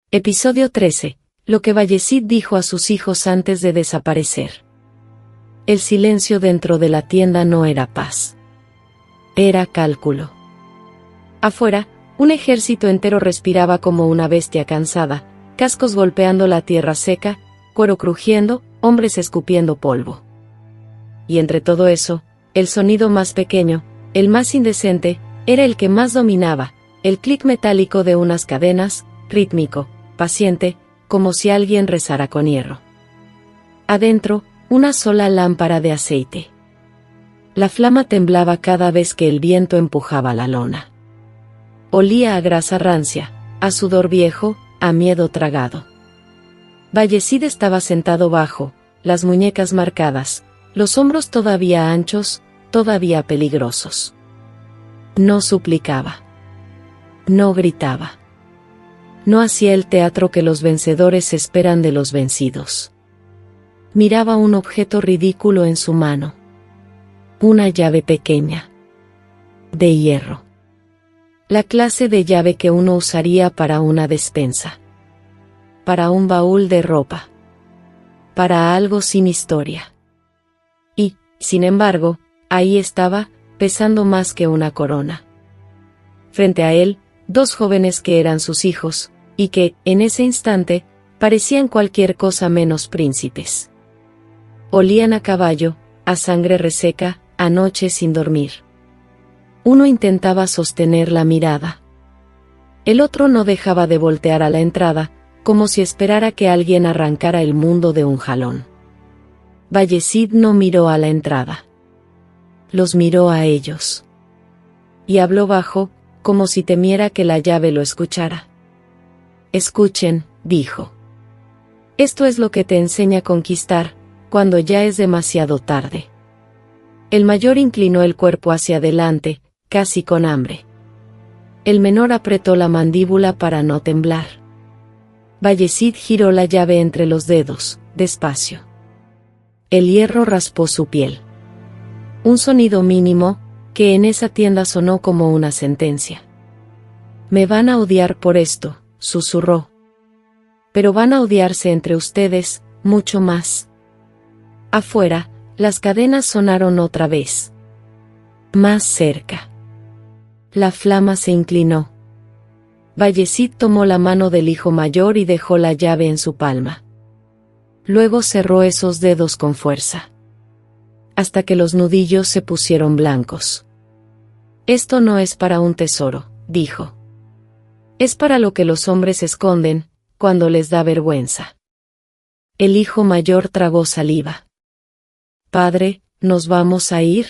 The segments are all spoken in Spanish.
Episodio 13. Lo que Bayezid dijo a sus hijos antes de desaparecer. El silencio dentro de la tienda no era paz. Era cálculo. Afuera, un ejército entero respiraba como una bestia cansada, cascos golpeando la tierra seca, cuero crujiendo, hombres escupiendo polvo. Y entre todo eso, el sonido más pequeño, el más indecente, era el que más dominaba, el clic metálico de unas cadenas, rítmico, paciente, como si alguien rezara con hierro. Adentro, una sola lámpara de aceite. La flama temblaba cada vez que el viento empujaba la lona. Olía a grasa rancia, a sudor viejo, a miedo tragado. Bayezid estaba sentado bajo, las muñecas marcadas, los hombros todavía anchos, todavía peligrosos. No suplicaba. No gritaba. No hacía el teatro que los vencedores esperan de los vencidos. Miraba un objeto ridículo en su mano. Una llave pequeña. De hierro. La clase de llave que uno usaría para una despensa. Para un baúl de ropa. Para algo sin historia. Y, sin embargo, ahí estaba, pesando más que una corona. Frente a él, dos jóvenes que eran sus hijos, y que, en ese instante, parecían cualquier cosa menos príncipes. Olían a caballo, a sangre reseca, a noche sin dormir. Uno intentaba sostener la mirada. El otro no dejaba de voltear a la entrada, como si esperara que alguien arrancara el mundo de un jalón. Bayezid no miró a la entrada. Los miró a ellos. Y habló bajo, como si temiera que la llave lo escuchara. Escuchen, dijo. Esto es lo que te enseña a conquistar, cuando ya es demasiado tarde. El mayor inclinó el cuerpo hacia adelante, casi con hambre. El menor apretó la mandíbula para no temblar. Bayezid giró la llave entre los dedos, despacio. El hierro raspó su piel. Un sonido mínimo, que en esa tienda sonó como una sentencia. Me van a odiar por esto, susurró. Pero van a odiarse entre ustedes, mucho más. Afuera, las cadenas sonaron otra vez. Más cerca. La flama se inclinó. Bayezid tomó la mano del hijo mayor y dejó la llave en su palma. Luego cerró esos dedos con fuerza. Hasta que los nudillos se pusieron blancos. Esto no es para un tesoro, dijo. Es para lo que los hombres esconden, cuando les da vergüenza. El hijo mayor tragó saliva. Padre, ¿nos vamos a ir?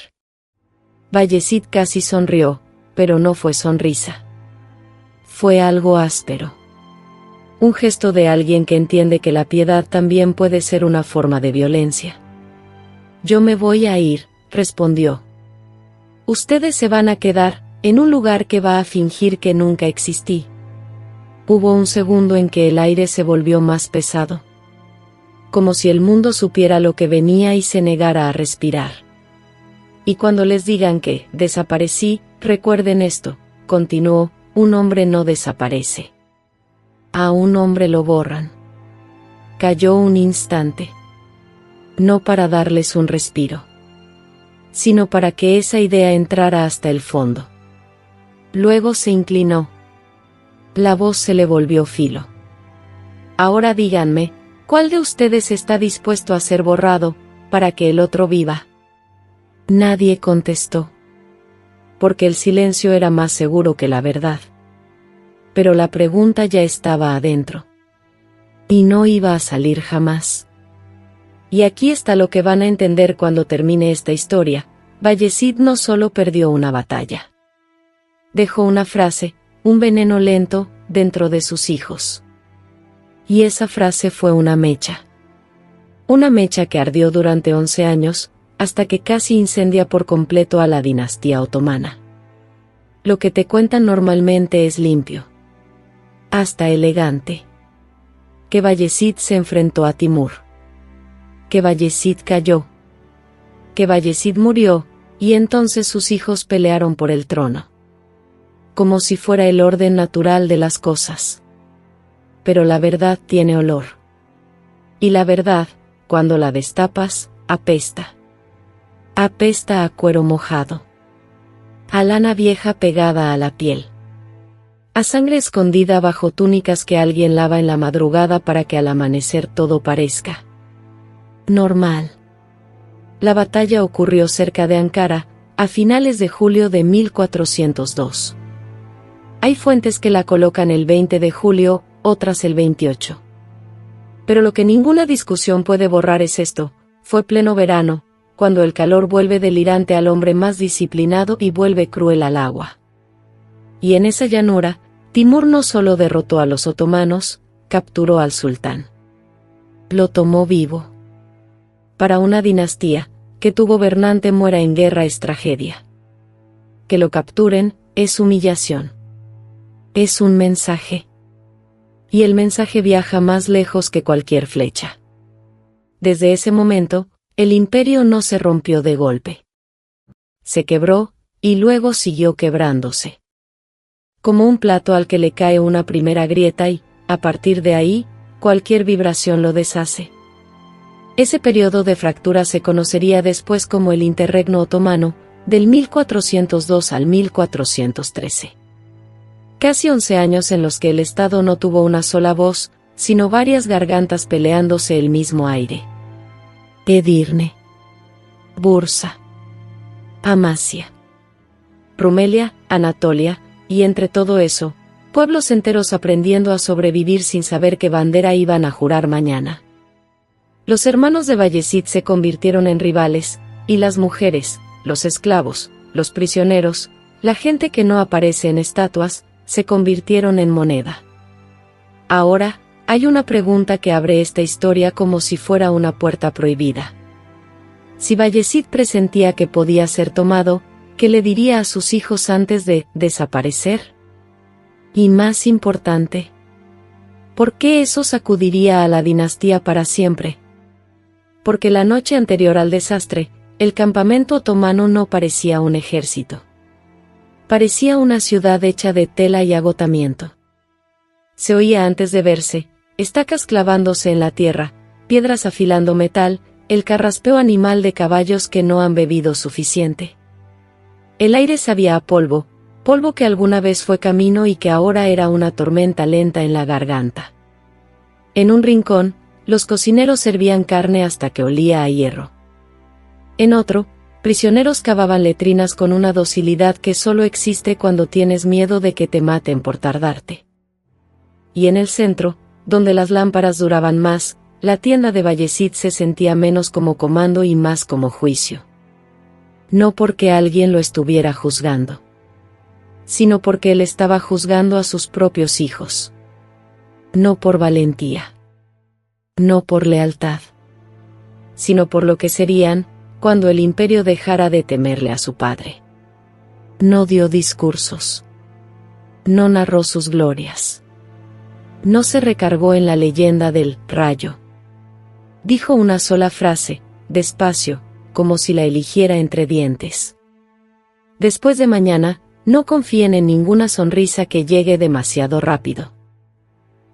Bayezid casi sonrió, pero no fue sonrisa. Fue algo áspero. Un gesto de alguien que entiende que la piedad también puede ser una forma de violencia. Yo me voy a ir, respondió. Ustedes se van a quedar, en un lugar que va a fingir que nunca existí. Hubo un segundo en que el aire se volvió más pesado. Como si el mundo supiera lo que venía y se negara a respirar. Y cuando les digan que desaparecí, recuerden esto, continuó, un hombre no desaparece. A un hombre lo borran. Calló un instante. No para darles un respiro, sino para que esa idea entrara hasta el fondo. Luego se inclinó. La voz se le volvió filo. Ahora díganme, ¿cuál de ustedes está dispuesto a ser borrado, para que el otro viva? Nadie contestó. Porque el silencio era más seguro que la verdad. Pero la pregunta ya estaba adentro. Y no iba a salir jamás. Y aquí está lo que van a entender cuando termine esta historia. Bayezid no solo perdió una batalla. Dejó una frase, un veneno lento, dentro de sus hijos. Y esa frase fue una mecha. Una mecha que ardió durante 11 años, hasta que casi incendia por completo a la dinastía otomana. Lo que te cuentan normalmente es limpio. Hasta elegante. Que Bayezid se enfrentó a Timur. Que Bayezid cayó. Que Bayezid murió, y entonces sus hijos pelearon por el trono. Como si fuera el orden natural de las cosas. pero la verdad tiene olor. Y la verdad, cuando la destapas, apesta. Apesta a cuero mojado. A lana vieja pegada a la piel. A sangre escondida bajo túnicas que alguien lava en la madrugada para que al amanecer todo parezca normal. La batalla ocurrió cerca de Ankara, a finales de julio de 1402. Hay fuentes que la colocan el 20 de julio, otras el 28. Pero lo que ninguna discusión puede borrar es esto: fue pleno verano, cuando el calor vuelve delirante al hombre más disciplinado y vuelve cruel al agua. Y en esa llanura, Timur no solo derrotó a los otomanos, capturó al sultán. Lo tomó vivo. Para una dinastía, que tu gobernante muera en guerra es tragedia. Que lo capturen, es humillación. Es un mensaje. Y el mensaje viaja más lejos que cualquier flecha. Desde ese momento, el imperio no se rompió de golpe. Se quebró, y luego siguió quebrándose. Como un plato al que le cae una primera grieta y, a partir de ahí, cualquier vibración lo deshace. Ese periodo de fractura se conocería después como el Interregno Otomano, del 1402 al 1413. Casi 11 años en los que el Estado no tuvo una sola voz, sino varias gargantas peleándose el mismo aire. Edirne, Bursa, Amasya, Rumelia, Anatolia, y entre todo eso, pueblos enteros aprendiendo a sobrevivir sin saber qué bandera iban a jurar mañana. Los hermanos de Bayezid se convirtieron en rivales, y las mujeres, los esclavos, los prisioneros, la gente que no aparece en estatuas, se convirtieron en moneda. Ahora, hay una pregunta que abre esta historia como si fuera una puerta prohibida. Si Bayezid presentía que podía ser tomado, ¿qué le diría a sus hijos antes de desaparecer? Y más importante, ¿por qué eso sacudiría a la dinastía para siempre? Porque la noche anterior al desastre, el campamento otomano no parecía un ejército. Parecía una ciudad hecha de tela y agotamiento. Se oía antes de verse, estacas clavándose en la tierra, piedras afilando metal, el carraspeo animal de caballos que no han bebido suficiente. El aire sabía a polvo, polvo que alguna vez fue camino y que ahora era una tormenta lenta en la garganta. En un rincón, los cocineros servían carne hasta que olía a hierro. En otro, prisioneros cavaban letrinas con una docilidad que solo existe cuando tienes miedo de que te maten por tardarte. Y en el centro, donde las lámparas duraban más, la tienda de Bayezid se sentía menos como comando y más como juicio. No porque alguien lo estuviera juzgando, sino porque él estaba juzgando a sus propios hijos. No por valentía. No por lealtad, sino por lo que serían, cuando el imperio dejara de temerle a su padre. No dio discursos. No narró sus glorias. No se recargó en la leyenda del rayo. Dijo una sola frase, despacio, como si la eligiera entre dientes. Después de mañana, no confíen en ninguna sonrisa que llegue demasiado rápido.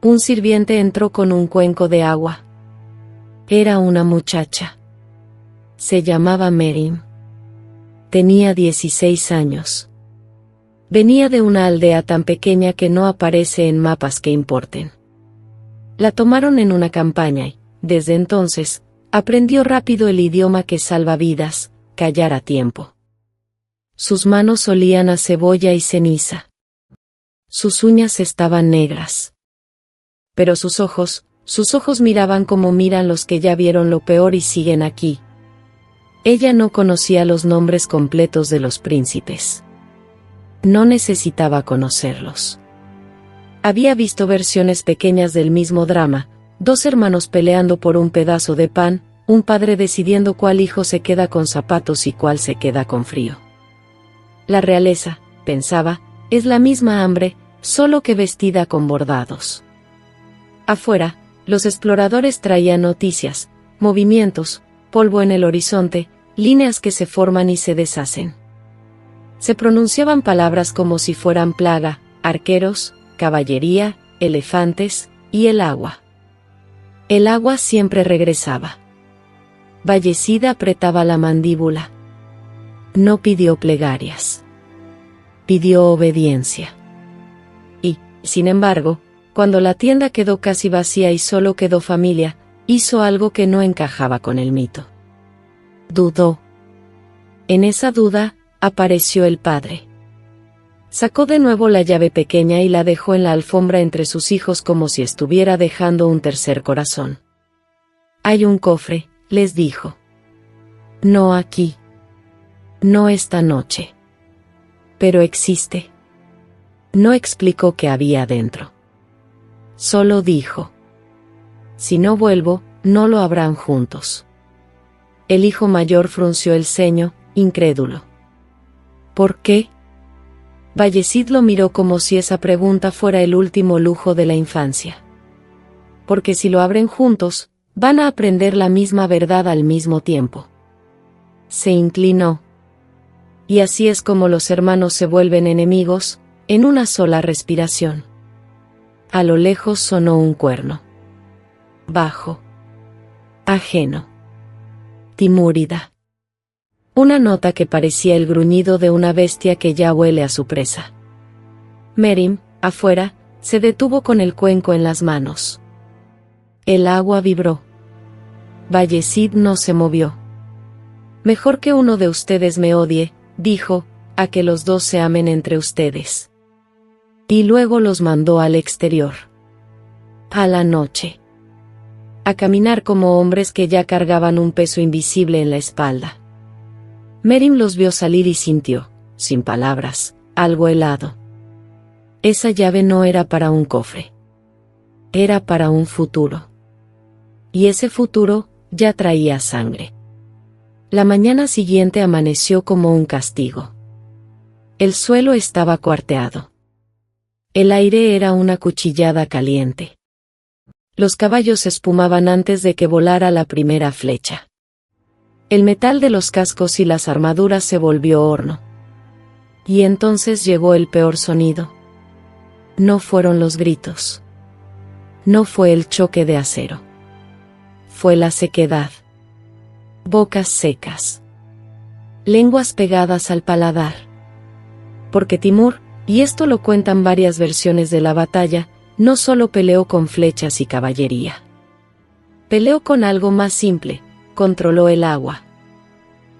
Un sirviente entró con un cuenco de agua. Era una muchacha. Se llamaba Merim. Tenía 16 años. Venía de una aldea tan pequeña que no aparece en mapas que importen. La tomaron en una campaña y, desde entonces, aprendió rápido el idioma que salva vidas, callar a tiempo. Sus manos olían a cebolla y ceniza. Sus uñas estaban negras. Pero sus ojos miraban como miran los que ya vieron lo peor y siguen aquí. Ella no conocía los nombres completos de los príncipes. No necesitaba conocerlos. Había visto versiones pequeñas del mismo drama, dos hermanos peleando por un pedazo de pan, un padre decidiendo cuál hijo se queda con zapatos y cuál se queda con frío. La realeza, pensaba, es la misma hambre, solo que vestida con bordados. Afuera, los exploradores traían noticias, movimientos, polvo en el horizonte, líneas que se forman y se deshacen. Se pronunciaban palabras como si fueran plaga, arqueros, caballería, elefantes, y el agua. El agua siempre regresaba. Bayezid apretaba la mandíbula. No pidió plegarias. Pidió obediencia. Y, sin embargo, cuando la tienda quedó casi vacía y solo quedó familia, hizo algo que no encajaba con el mito. Dudó. En esa duda, apareció el padre. Sacó de nuevo la llave pequeña y la dejó en la alfombra entre sus hijos como si estuviera dejando un tercer corazón. Hay un cofre, les dijo. No aquí. No esta noche. Pero existe. No explicó qué había dentro. Solo dijo. Si no vuelvo, no lo habrán juntos. El hijo mayor frunció el ceño, incrédulo. ¿Por qué? Bayezid lo miró como si esa pregunta fuera el último lujo de la infancia. Porque si lo abren juntos, van a aprender la misma verdad al mismo tiempo. Se inclinó. Y así es como los hermanos se vuelven enemigos, en una sola respiración. A lo lejos sonó un cuerno. Bajo. Ajeno. Timúrida. Una nota que parecía el gruñido de una bestia que ya huele a su presa. Merim, afuera, se detuvo con el cuenco en las manos. El agua vibró. Bayezid no se movió. Mejor que uno de ustedes me odie, dijo, a que los dos se amen entre ustedes. Y luego los mandó al exterior. A la noche. A caminar como hombres que ya cargaban un peso invisible en la espalda. Merim los vio salir y sintió, sin palabras, algo helado. Esa llave no era para un cofre. Era para un futuro. Y ese futuro ya traía sangre. La mañana siguiente amaneció como un castigo. El suelo estaba cuarteado. El aire era una cuchillada caliente. Los caballos espumaban antes de que volara la primera flecha. El metal de los cascos y las armaduras se volvió horno. Y entonces llegó el peor sonido. No fueron los gritos. No fue el choque de acero. Fue la sequedad. Bocas secas. Lenguas pegadas al paladar. Porque Timur, y esto lo cuentan varias versiones de la batalla, no solo peleó con flechas y caballería. Peleó con algo más simple, controló el agua.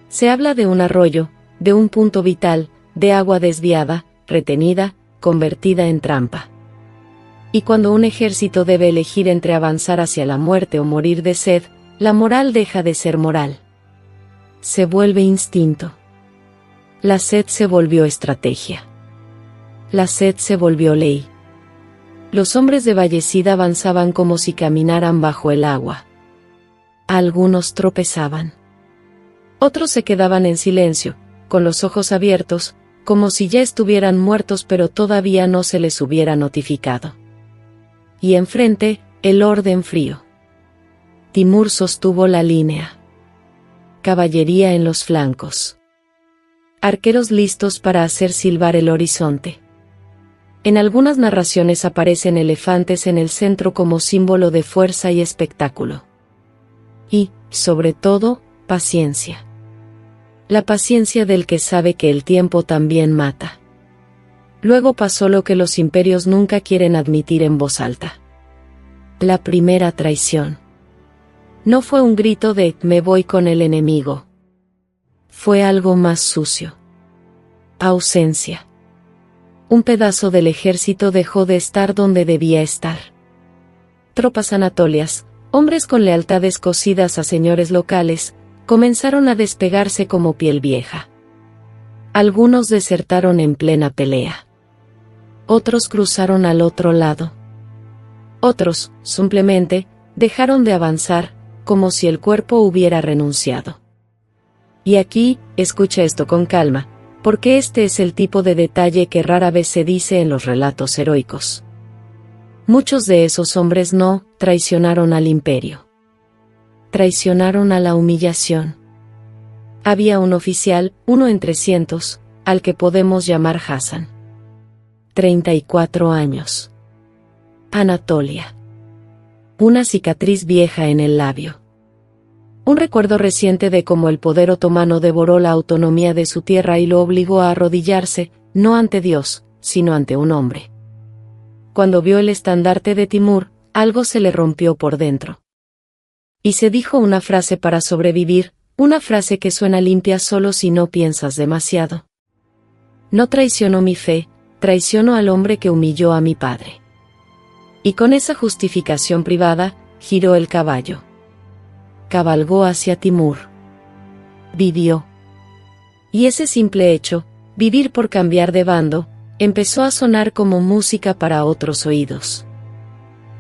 Se habla de un arroyo, de un punto vital, de agua desviada, retenida, convertida en trampa. Y cuando un ejército debe elegir entre avanzar hacia la muerte o morir de sed, la moral deja de ser moral. Se vuelve instinto. La sed se volvió estrategia. La sed se volvió ley. Los hombres de Bayezid avanzaban como si caminaran bajo el agua. Algunos tropezaban. Otros se quedaban en silencio, con los ojos abiertos, como si ya estuvieran muertos pero todavía no se les hubiera notificado. Y enfrente, el orden frío. Timur sostuvo la línea. Caballería en los flancos. Arqueros listos para hacer silbar el horizonte. En algunas narraciones aparecen elefantes en el centro como símbolo de fuerza y espectáculo. Y, sobre todo, paciencia. La paciencia del que sabe que el tiempo también mata. Luego pasó lo que los imperios nunca quieren admitir en voz alta. La primera traición. No fue un grito de «me voy con el enemigo». Fue algo más sucio. Ausencia. Un pedazo del ejército dejó de estar donde debía estar. Tropas anatolias, hombres con lealtades cosidas a señores locales, comenzaron a despegarse como piel vieja. Algunos desertaron en plena pelea. Otros cruzaron al otro lado. Otros, simplemente, dejaron de avanzar, como si el cuerpo hubiera renunciado. Y aquí, escucha esto con calma, porque este es el tipo de detalle que rara vez se dice en los relatos heroicos. Muchos de esos hombres no traicionaron al imperio. Traicionaron a la humillación. Había un oficial, uno entre cientos, al que podemos llamar Hassan. 34 años. Anatolia. Una cicatriz vieja en el labio. Un recuerdo reciente de cómo el poder otomano devoró la autonomía de su tierra y lo obligó a arrodillarse, no ante Dios, sino ante un hombre. Cuando vio el estandarte de Timur, algo se le rompió por dentro. Y se dijo una frase para sobrevivir, una frase que suena limpia solo si no piensas demasiado. No traiciono mi fe, traiciono al hombre que humilló a mi padre. Y con esa justificación privada, giró el caballo. Cabalgó hacia Timur. Vivió. Y ese simple hecho, vivir por cambiar de bando, empezó a sonar como música para otros oídos.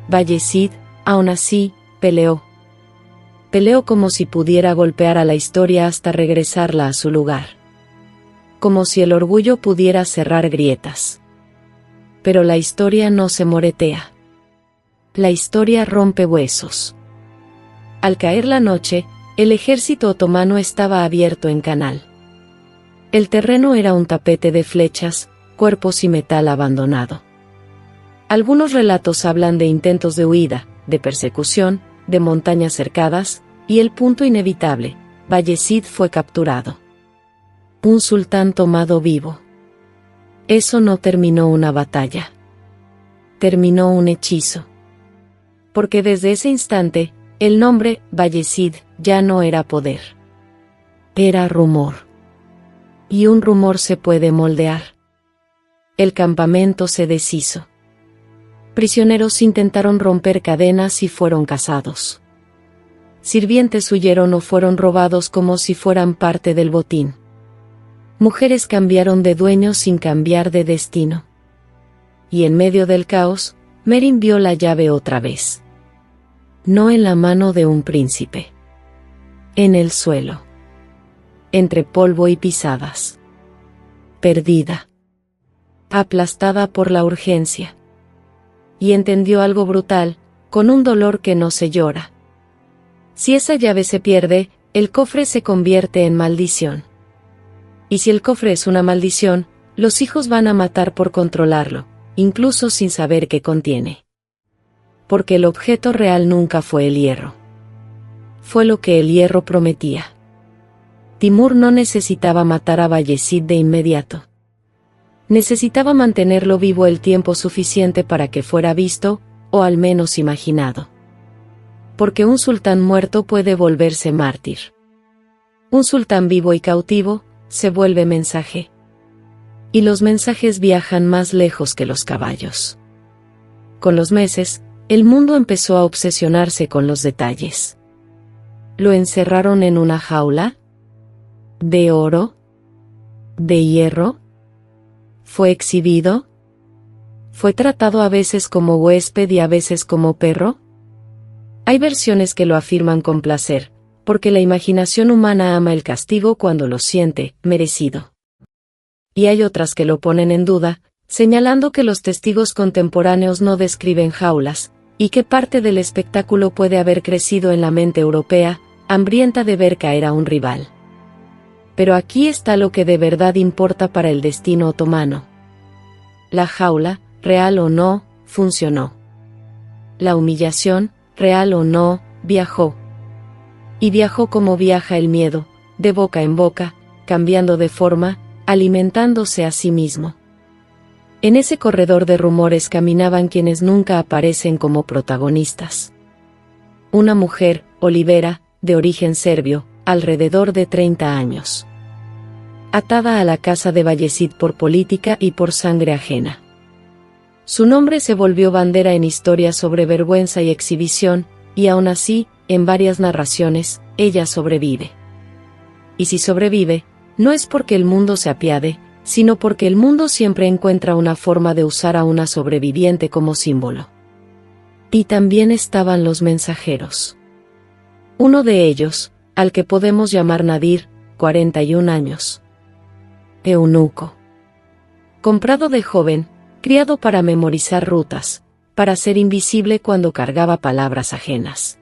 Bayezid, aún así, peleó. Peleó como si pudiera golpear a la historia hasta regresarla a su lugar. Como si el orgullo pudiera cerrar grietas. Pero la historia no se moretea. La historia rompe huesos. Al caer la noche, el ejército otomano estaba abierto en canal. El terreno era un tapete de flechas, cuerpos y metal abandonado. Algunos relatos hablan de intentos de huida, de persecución, de montañas cercadas, y el punto inevitable, Bayezid fue capturado. Un sultán tomado vivo. Eso no terminó una batalla. Terminó un hechizo. Porque desde ese instante, el nombre, Bayezid, ya no era poder. Era rumor. Y un rumor se puede moldear. El campamento se deshizo. Prisioneros intentaron romper cadenas y fueron cazados. Sirvientes huyeron o fueron robados como si fueran parte del botín. Mujeres cambiaron de dueño sin cambiar de destino. Y en medio del caos, Merin vio la llave otra vez. No en la mano de un príncipe. En el suelo. Entre polvo y pisadas. Perdida. Aplastada por la urgencia. Y entendió algo brutal, con un dolor que no se llora. Si esa llave se pierde, el cofre se convierte en maldición. Y si el cofre es una maldición, los hijos van a matar por controlarlo, incluso sin saber qué contiene. Porque el objeto real nunca fue el hierro. Fue lo que el hierro prometía. Timur no necesitaba matar a Bayezid de inmediato. Necesitaba mantenerlo vivo el tiempo suficiente para que fuera visto, o al menos imaginado. Porque un sultán muerto puede volverse mártir. Un sultán vivo y cautivo, se vuelve mensaje. Y los mensajes viajan más lejos que los caballos. Con los meses, el mundo empezó a obsesionarse con los detalles. ¿Lo encerraron en una jaula? ¿De oro? ¿De hierro? ¿Fue exhibido? ¿Fue tratado a veces como huésped y a veces como perro? Hay versiones que lo afirman con placer, porque la imaginación humana ama el castigo cuando lo siente merecido. Y hay otras que lo ponen en duda, señalando que los testigos contemporáneos no describen jaulas, y que parte del espectáculo puede haber crecido en la mente europea, hambrienta de ver caer a un rival. Pero aquí está lo que de verdad importa para el destino otomano. La jaula, real o no, funcionó. La humillación, real o no, viajó. Y viajó como viaja el miedo, de boca en boca, cambiando de forma, alimentándose a sí mismo. En ese corredor de rumores caminaban quienes nunca aparecen como protagonistas. Una mujer, Olivera, de origen serbio, alrededor de 30 años. Atada a la casa de Bayezid por política y por sangre ajena. Su nombre se volvió bandera en historias sobre vergüenza y exhibición, y aún así, en varias narraciones, ella sobrevive. Y si sobrevive, no es porque el mundo se apiade, sino porque el mundo siempre encuentra una forma de usar a una sobreviviente como símbolo. Y también estaban los mensajeros. Uno de ellos, al que podemos llamar Nadir, 41 años. Eunuco. Comprado de joven, criado para memorizar rutas, para ser invisible cuando cargaba palabras ajenas.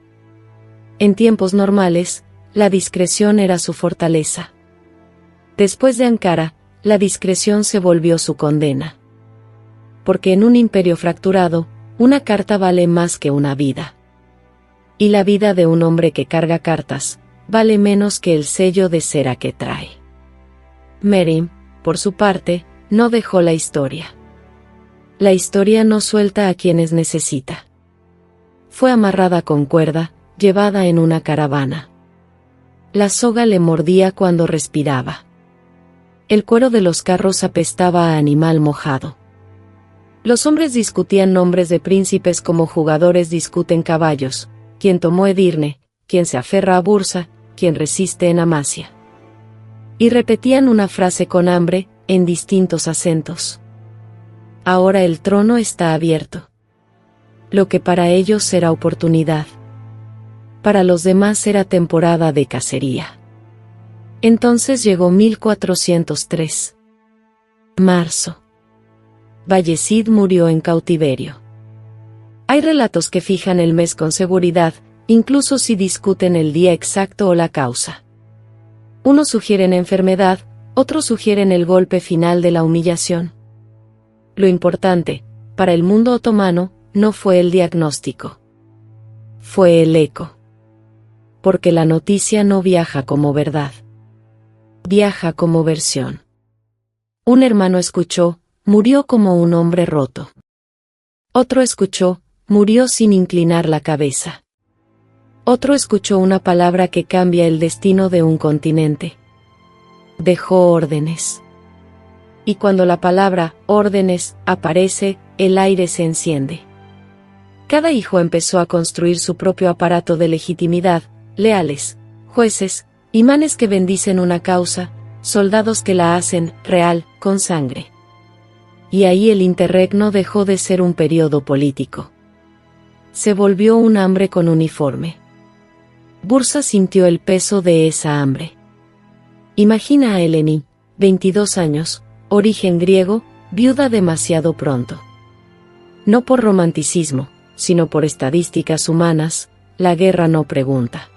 En tiempos normales, la discreción era su fortaleza. Después de Ankara, la discreción se volvió su condena. Porque en un imperio fracturado, una carta vale más que una vida. Y la vida de un hombre que carga cartas vale menos que el sello de cera que trae. Merim, por su parte, no dejó la historia. La historia no suelta a quienes necesita. Fue amarrada con cuerda, llevada en una caravana. La soga le mordía cuando respiraba. El cuero de los carros apestaba a animal mojado. Los hombres discutían nombres de príncipes como jugadores discuten caballos, quien tomó Edirne, quien se aferra a Bursa, quien resiste en Amasia. Y repetían una frase con hambre, en distintos acentos. Ahora el trono está abierto. Lo que para ellos era oportunidad, para los demás era temporada de cacería. Entonces llegó 1403. Marzo. Bayezid murió en cautiverio. Hay relatos que fijan el mes con seguridad, incluso si discuten el día exacto o la causa. Unos sugieren enfermedad, otros sugieren el golpe final de la humillación. Lo importante, para el mundo otomano, no fue el diagnóstico. Fue el eco. Porque la noticia no viaja como verdad. Viaja como versión. Un hermano escuchó, murió como un hombre roto. Otro escuchó, murió sin inclinar la cabeza. Otro escuchó una palabra que cambia el destino de un continente. Dejó órdenes. Y cuando la palabra órdenes aparece, el aire se enciende. Cada hijo empezó a construir su propio aparato de legitimidad, leales, jueces, imanes que bendicen una causa, soldados que la hacen real, con sangre. Y ahí el interregno dejó de ser un periodo político. Se volvió un hambre con uniforme. Bursa sintió el peso de esa hambre. Imagina a Eleni, 22 años, origen griego, viuda demasiado pronto. No por romanticismo, sino por estadísticas humanas, la guerra no pregunta.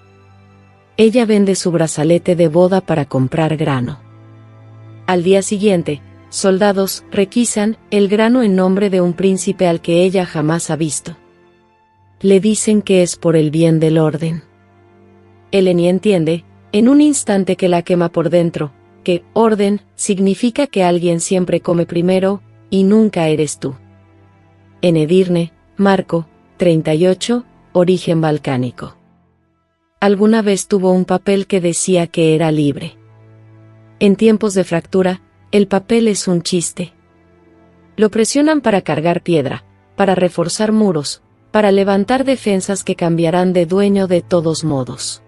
Ella vende su brazalete de boda para comprar grano. Al día siguiente, soldados requisan el grano en nombre de un príncipe al que ella jamás ha visto. Le dicen que es por el bien del orden. Eleni entiende, en un instante que la quema por dentro, que orden significa que alguien siempre come primero, y nunca eres tú. En Edirne, Marco, 38, origen balcánico. Alguna vez tuvo un papel que decía que era libre. En tiempos de fractura, el papel es un chiste. Lo presionan para cargar piedra, para reforzar muros, para levantar defensas que cambiarán de dueño de todos modos.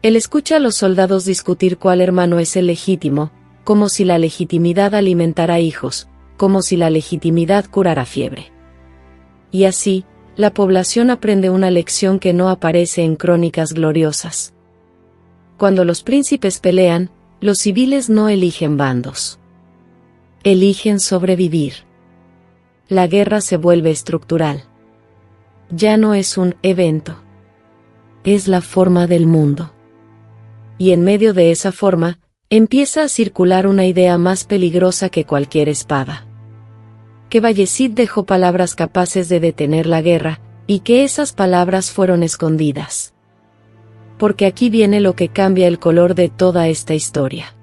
Él escucha a los soldados discutir cuál hermano es el legítimo, como si la legitimidad alimentara hijos, como si la legitimidad curara fiebre. Y así, la población aprende una lección que no aparece en crónicas gloriosas. Cuando los príncipes pelean, los civiles no eligen bandos. Eligen sobrevivir. La guerra se vuelve estructural. Ya no es un evento. Es la forma del mundo. Y en medio de esa forma, empieza a circular una idea más peligrosa que cualquier espada. Que Bayezid dejó palabras capaces de detener la guerra, y que esas palabras fueron escondidas. Porque aquí viene lo que cambia el color de toda esta historia.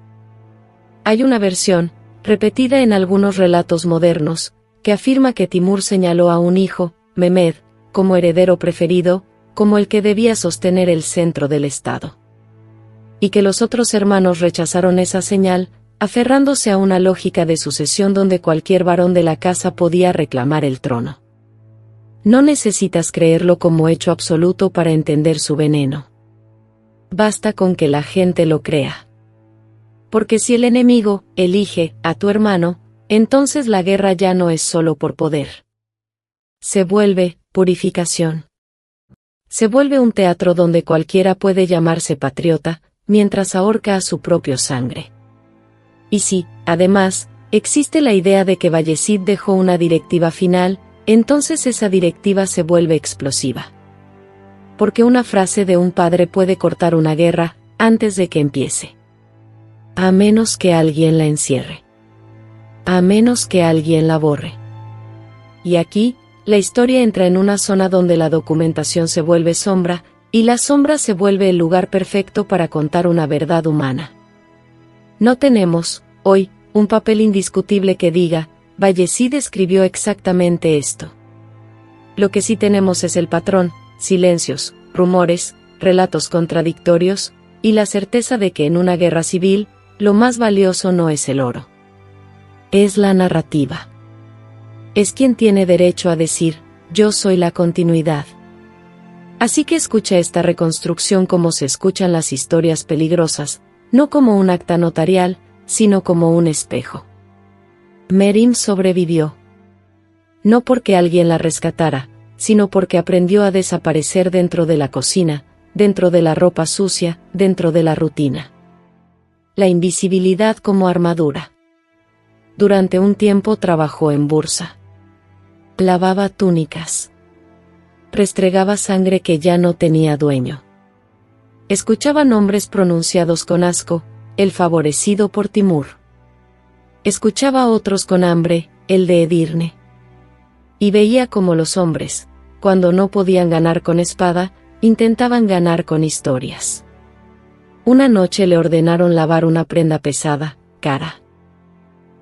Hay una versión, repetida en algunos relatos modernos, que afirma que Timur señaló a un hijo, Mehmed, como heredero preferido, como el que debía sostener el centro del Estado. Y que los otros hermanos rechazaron esa señal, aferrándose a una lógica de sucesión donde cualquier varón de la casa podía reclamar el trono. No necesitas creerlo como hecho absoluto para entender su veneno. Basta con que la gente lo crea. Porque si el enemigo elige a tu hermano, entonces la guerra ya no es solo por poder. Se vuelve purificación. Se vuelve un teatro donde cualquiera puede llamarse patriota, mientras ahorca a su propio sangre. Y si, además, existe la idea de que Bayezid dejó una directiva final, entonces esa directiva se vuelve explosiva. Porque una frase de un padre puede cortar una guerra, antes de que empiece. A menos que alguien la encierre. A menos que alguien la borre. Y aquí, la historia entra en una zona donde la documentación se vuelve sombra, y la sombra se vuelve el lugar perfecto para contar una verdad humana. No tenemos, hoy, un papel indiscutible que diga, Bayezid escribió exactamente esto. Lo que sí tenemos es el patrón, silencios, rumores, relatos contradictorios, y la certeza de que en una guerra civil, lo más valioso no es el oro. Es la narrativa. Es quien tiene derecho a decir, yo soy la continuidad. Así que escucha esta reconstrucción como se escuchan las historias peligrosas, no como un acta notarial, sino como un espejo. Merim sobrevivió. No porque alguien la rescatara, sino porque aprendió a desaparecer dentro de la cocina, dentro de la ropa sucia, dentro de la rutina. La invisibilidad como armadura. Durante un tiempo trabajó en bursa. Lavaba túnicas. Restregaba sangre que ya no tenía dueño. Escuchaba nombres pronunciados con asco, el favorecido por Timur. Escuchaba a otros con hambre, el de Edirne. Y veía cómo los hombres, cuando no podían ganar con espada, intentaban ganar con historias. Una noche le ordenaron lavar una prenda pesada, cara.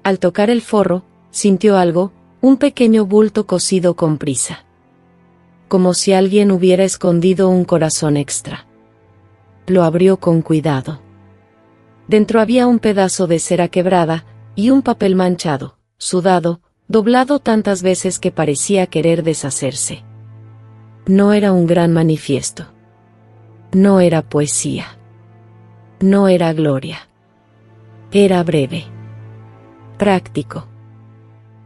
Al tocar el forro, sintió algo, un pequeño bulto cosido con prisa. Como si alguien hubiera escondido un corazón extra. Lo abrió con cuidado. Dentro había un pedazo de cera quebrada, y un papel manchado, sudado, doblado tantas veces que parecía querer deshacerse. No era un gran manifiesto. No era poesía. No era gloria. Era breve. Práctico.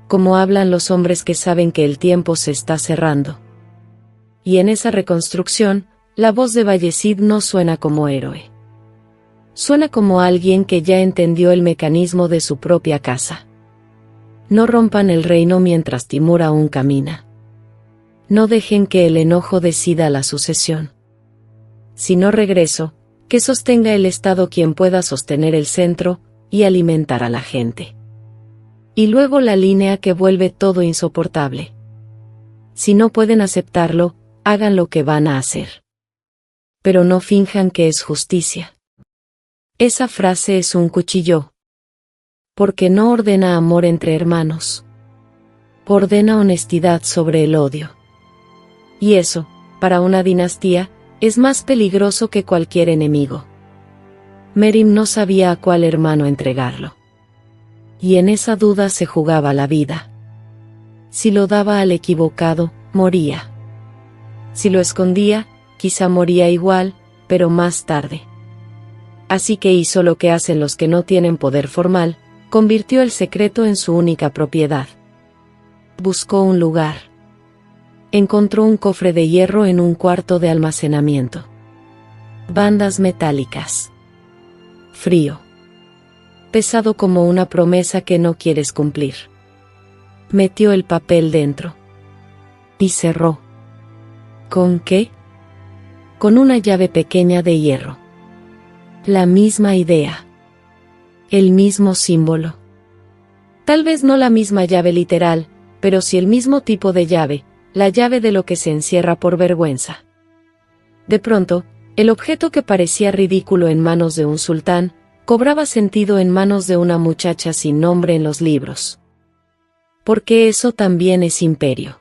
Como hablan los hombres que saben que el tiempo se está cerrando. Y en esa reconstrucción, la voz de Bayezid no suena como héroe. Suena como alguien que ya entendió el mecanismo de su propia casa. No rompan el reino mientras Timur aún camina. No dejen que el enojo decida la sucesión. Si no regreso, que sostenga el Estado quien pueda sostener el centro, y alimentar a la gente. Y luego la línea que vuelve todo insoportable. Si no pueden aceptarlo, hagan lo que van a hacer. Pero no finjan que es justicia. Esa frase es un cuchillo. Porque no ordena amor entre hermanos. Ordena honestidad sobre el odio. Y eso, para una dinastía, es más peligroso que cualquier enemigo. Merim no sabía a cuál hermano entregarlo. Y en esa duda se jugaba la vida. Si lo daba al equivocado, moría. Si lo escondía, quizá moría igual, pero más tarde. Así que hizo lo que hacen los que no tienen poder formal, convirtió el secreto en su única propiedad. Buscó un lugar. Encontró un cofre de hierro en un cuarto de almacenamiento. Bandas metálicas. Frío. Pesado como una promesa que no quieres cumplir. Metió el papel dentro. Y cerró. ¿Con qué? Con una llave pequeña de hierro. La misma idea. El mismo símbolo. Tal vez no la misma llave literal, pero sí el mismo tipo de llave, la llave de lo que se encierra por vergüenza. De pronto, el objeto que parecía ridículo en manos de un sultán, cobraba sentido en manos de una muchacha sin nombre en los libros. Porque eso también es imperio.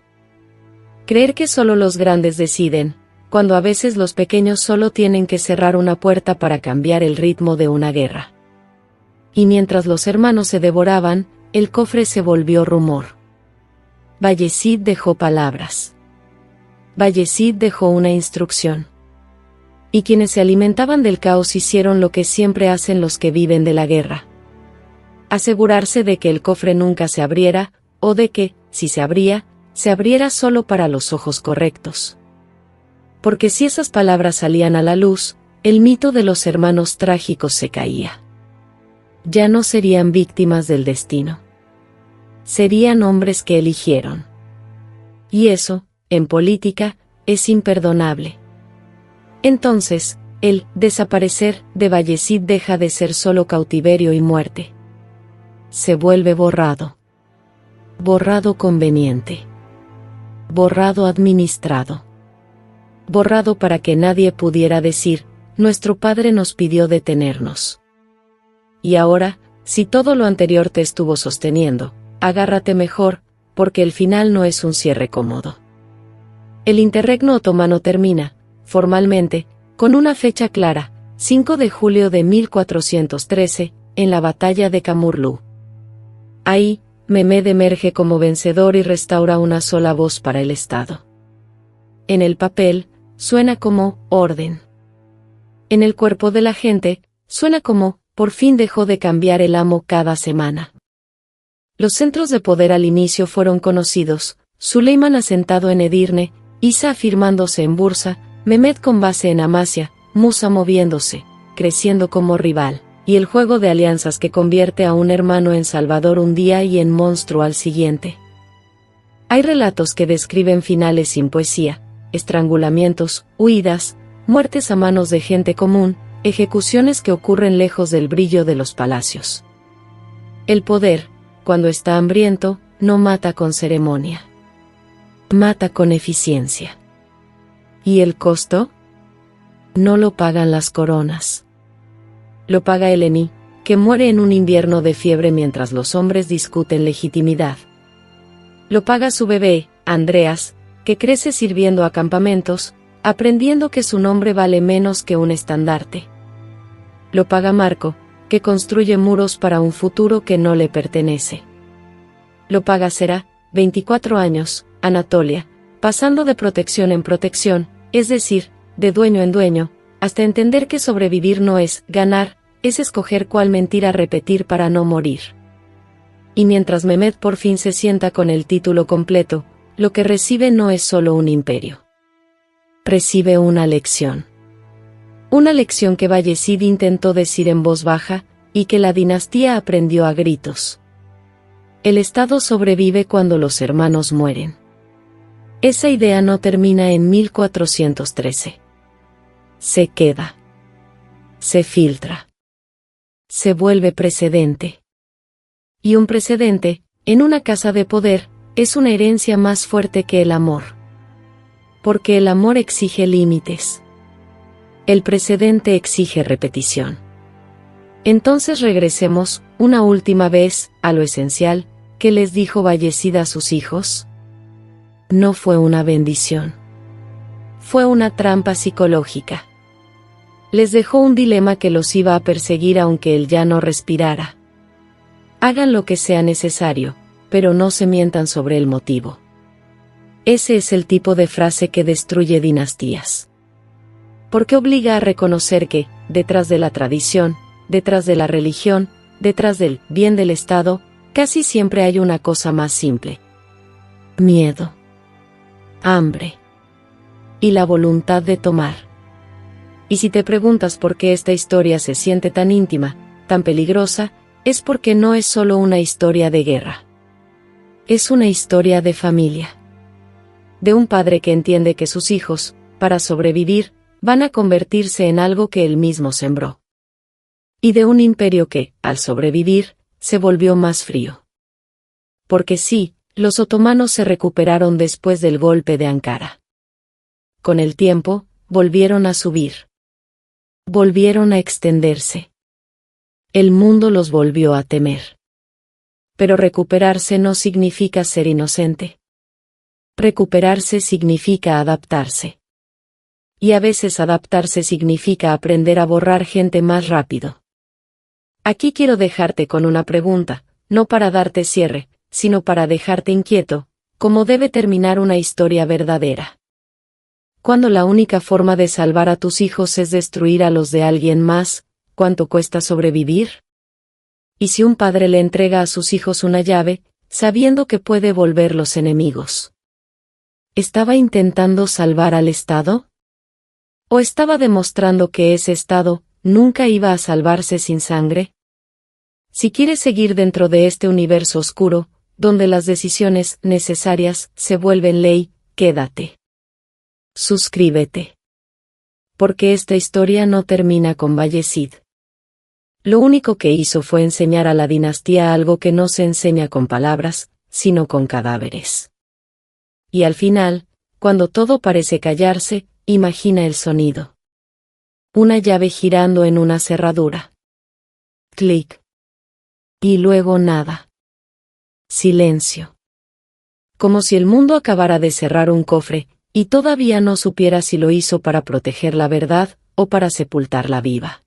Creer que solo los grandes deciden, cuando a veces los pequeños solo tienen que cerrar una puerta para cambiar el ritmo de una guerra. Y mientras los hermanos se devoraban, el cofre se volvió rumor. Bayezid dejó palabras. Bayezid dejó una instrucción. Y quienes se alimentaban del caos hicieron lo que siempre hacen los que viven de la guerra. Asegurarse de que el cofre nunca se abriera, o de que, si se abriera solo para los ojos correctos. Porque si esas palabras salían a la luz, el mito de los hermanos trágicos se caía. Ya no serían víctimas del destino. Serían hombres que eligieron. Y eso, en política, es imperdonable. Entonces, el desaparecer de Bayezid deja de ser solo cautiverio y muerte. Se vuelve borrado. Borrado conveniente. Borrado administrado. Borrado para que nadie pudiera decir, nuestro padre nos pidió detenernos. Y ahora, si todo lo anterior te estuvo sosteniendo, agárrate mejor, porque el final no es un cierre cómodo. El interregno otomano termina, formalmente, con una fecha clara, 5 de julio de 1413, en la batalla de Camurlú. Ahí, Mehmed emerge como vencedor y restaura una sola voz para el Estado. En el papel, suena como orden. En el cuerpo de la gente, suena como, por fin dejó de cambiar el amo cada semana. Los centros de poder al inicio fueron conocidos, Suleiman asentado en Edirne, Isa afirmándose en Bursa, Mehmed con base en Amasya, Musa moviéndose, creciendo como rival, y el juego de alianzas que convierte a un hermano en salvador un día y en monstruo al siguiente. Hay relatos que describen finales sin poesía, estrangulamientos, huidas, muertes a manos de gente común, ejecuciones que ocurren lejos del brillo de los palacios. El poder, cuando está hambriento, no mata con ceremonia. Mata con eficiencia. ¿Y el costo? No lo pagan las coronas. Lo paga Eleni, que muere en un invierno de fiebre mientras los hombres discuten legitimidad. Lo paga su bebé, Andreas, que crece sirviendo a campamentos, aprendiendo que su nombre vale menos que un estandarte. Lo paga Marco, que construye muros para un futuro que no le pertenece. Lo paga Sera, 24 años, Anatolia, pasando de protección en protección, es decir, de dueño en dueño, hasta entender que sobrevivir no es ganar, es escoger cuál mentira repetir para no morir. Y mientras Mehmed por fin se sienta con el título completo, lo que recibe no es solo un imperio. Recibe una lección. Una lección que Bayezid intentó decir en voz baja, y que la dinastía aprendió a gritos. El Estado sobrevive cuando los hermanos mueren. Esa idea no termina en 1413. Se queda. Se filtra. Se vuelve precedente. Y un precedente, en una casa de poder, es una herencia más fuerte que el amor. Porque el amor exige límites. El precedente exige repetición. Entonces regresemos, una última vez, a lo esencial, que les dijo Bayezid a sus hijos. No fue una bendición. Fue una trampa psicológica. Les dejó un dilema que los iba a perseguir aunque él ya no respirara. Hagan lo que sea necesario, pero no se mientan sobre el motivo. Ese es el tipo de frase que destruye dinastías. Porque obliga a reconocer que, detrás de la tradición, detrás de la religión, detrás del bien del Estado, casi siempre hay una cosa más simple. Miedo. Hambre. Y la voluntad de tomar. Y si te preguntas por qué esta historia se siente tan íntima, tan peligrosa, es porque no es solo una historia de guerra. Es una historia de familia. De un padre que entiende que sus hijos, para sobrevivir, van a convertirse en algo que él mismo sembró. Y de un imperio que, al sobrevivir, se volvió más frío. Porque sí, los otomanos se recuperaron después del golpe de Ankara. Con el tiempo, volvieron a subir. Volvieron a extenderse. El mundo los volvió a temer. Pero recuperarse no significa ser inocente. Recuperarse significa adaptarse. Y a veces adaptarse significa aprender a borrar gente más rápido. Aquí quiero dejarte con una pregunta, no para darte cierre, sino para dejarte inquieto, ¿cómo debe terminar una historia verdadera? Cuando la única forma de salvar a tus hijos es destruir a los de alguien más, ¿cuánto cuesta sobrevivir? ¿Y si un padre le entrega a sus hijos una llave, sabiendo que puede volverlos enemigos? ¿Estaba intentando salvar al Estado? ¿O estaba demostrando que ese Estado nunca iba a salvarse sin sangre? Si quieres seguir dentro de este universo oscuro, donde las decisiones necesarias se vuelven ley, quédate. Suscríbete. Porque esta historia no termina con Bayezid. Lo único que hizo fue enseñar a la dinastía algo que no se enseña con palabras, sino con cadáveres. Y al final, cuando todo parece callarse, imagina el sonido. Una llave girando en una cerradura. Clic. Y luego nada. Silencio. Como si el mundo acabara de cerrar un cofre, y todavía no supiera si lo hizo para proteger la verdad, o para sepultarla viva.